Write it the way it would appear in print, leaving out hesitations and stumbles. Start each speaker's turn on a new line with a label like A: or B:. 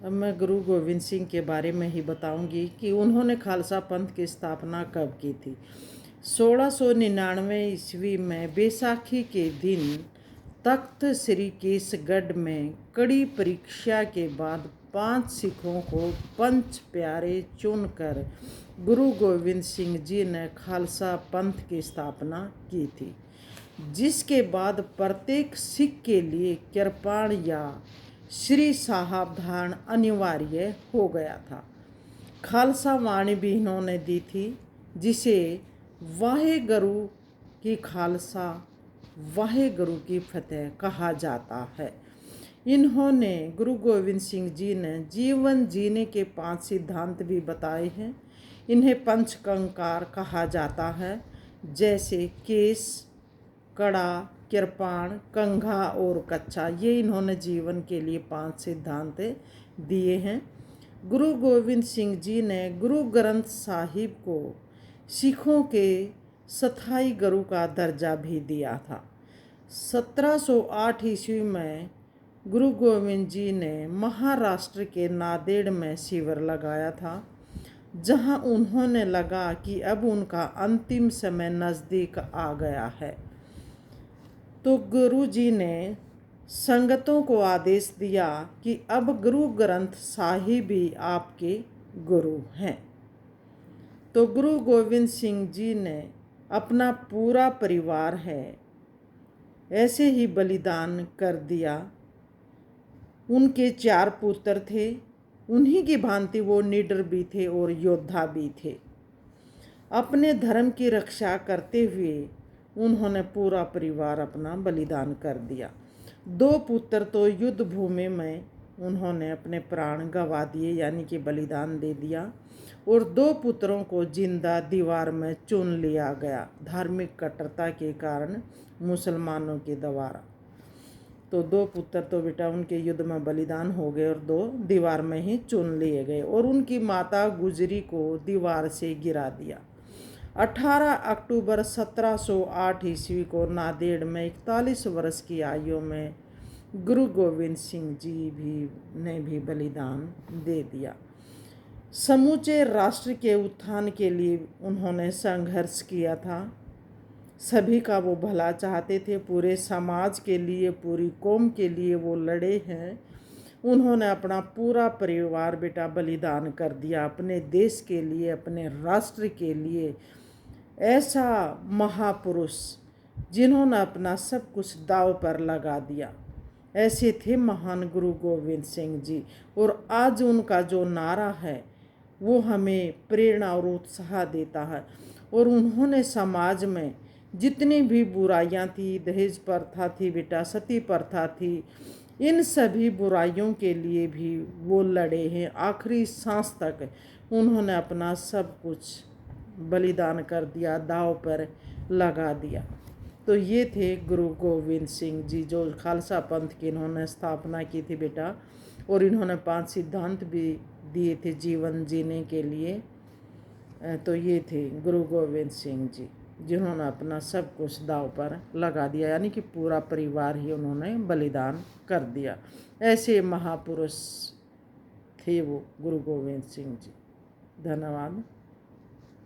A: अब मैं गुरु गोविंद सिंह के बारे में ही बताऊंगी कि उन्होंने खालसा पंथ की स्थापना कब की थी। 1699 ईस्वी में बैसाखी के दिन तख्त श्री केसगढ़ में कड़ी परीक्षा के बाद 5 सिखों को पंच प्यारे चुनकर गुरु गोविंद सिंह जी ने खालसा पंथ की स्थापना की थी, जिसके बाद प्रत्येक सिख के लिए कृपाण या श्री साहब धारण अनिवार्य हो गया था। खालसा वाणी भी इन्होंने दी थी, जिसे वाहे गुरु की खालसा वाहे गुरु की फतेह कहा जाता है। इन्होंने गुरु गोविंद सिंह जी ने जीवन जीने के 5 सिद्धांत भी बताए हैं। इन्हें पंचकंकार कहा जाता है, जैसे केस, कड़ा, कृपाण, कंघा और कच्छा। ये इन्होंने जीवन के लिए 5 सिद्धांत दिए हैं। गुरु गोविंद सिंह जी ने गुरु ग्रंथ साहिब को सिखों के स्थायी गुरु का दर्जा भी दिया था। 1708 ईस्वी में गुरु गोविंद जी ने महाराष्ट्र के नांदेड़ में शिविर लगाया था, जहां उन्होंने लगा कि अब उनका अंतिम समय नज़दीक आ गया है। तो गुरु जी ने संगतों को आदेश दिया कि अब गुरु ग्रंथ साहिब ही आपके गुरु हैं। तो गुरु गोविंद सिंह जी ने अपना पूरा परिवार है ऐसे ही बलिदान कर दिया। उनके 4 पुत्र थे, उन्हीं की भांति वो निडर भी थे और योद्धा भी थे। अपने धर्म की रक्षा करते हुए उन्होंने पूरा परिवार अपना बलिदान कर दिया। 2 पुत्र तो युद्ध भूमि में उन्होंने अपने प्राण गंवा दिए, यानी कि बलिदान दे दिया, और 2 पुत्रों को जिंदा दीवार में चुन लिया गया धार्मिक कट्टरता के कारण मुसलमानों के द्वारा। तो 2 पुत्र तो बेटा उनके युद्ध में बलिदान हो गए और 2 दीवार में ही चुन लिए गए, और उनकी माता गुजरी को दीवार से गिरा दिया। 18 अक्टूबर 1708 ईस्वी को नांदेड़ में 41 वर्ष की आयु में गुरु गोविंद सिंह जी ने भी बलिदान दे दिया। समूचे राष्ट्र के उत्थान के लिए उन्होंने संघर्ष किया था। सभी का वो भला चाहते थे, पूरे समाज के लिए, पूरी कौम के लिए वो लड़े हैं। उन्होंने अपना पूरा परिवार बेटा बलिदान कर दिया अपने देश के लिए, अपने राष्ट्र के लिए। ऐसा महापुरुष जिन्होंने अपना सब कुछ दांव पर लगा दिया, ऐसे थे महान गुरु गोविंद सिंह जी। और आज उनका जो नारा है वो हमें प्रेरणा और उत्साह देता है। और उन्होंने समाज में जितनी भी बुराइयां थी, दहेज प्रथा थी बेटा, सती प्रथा थी, इन सभी बुराइयों के लिए भी वो लड़े हैं। आखिरी सांस तक उन्होंने अपना सब कुछ बलिदान कर दिया, दांव पर लगा दिया। तो ये थे गुरु गोविंद सिंह जी, जो खालसा पंथ की इन्होंने स्थापना की थी बेटा। और इन्होंने 5 सिद्धांत भी दिए थे जीवन जीने के लिए। तो ये थे गुरु गोविंद सिंह जी, जिन्होंने अपना सब कुछ दांव पर लगा दिया, यानी कि पूरा परिवार ही उन्होंने बलिदान कर दिया। ऐसे महापुरुष थे वो गुरु गोविंद सिंह जी। धन्यवाद।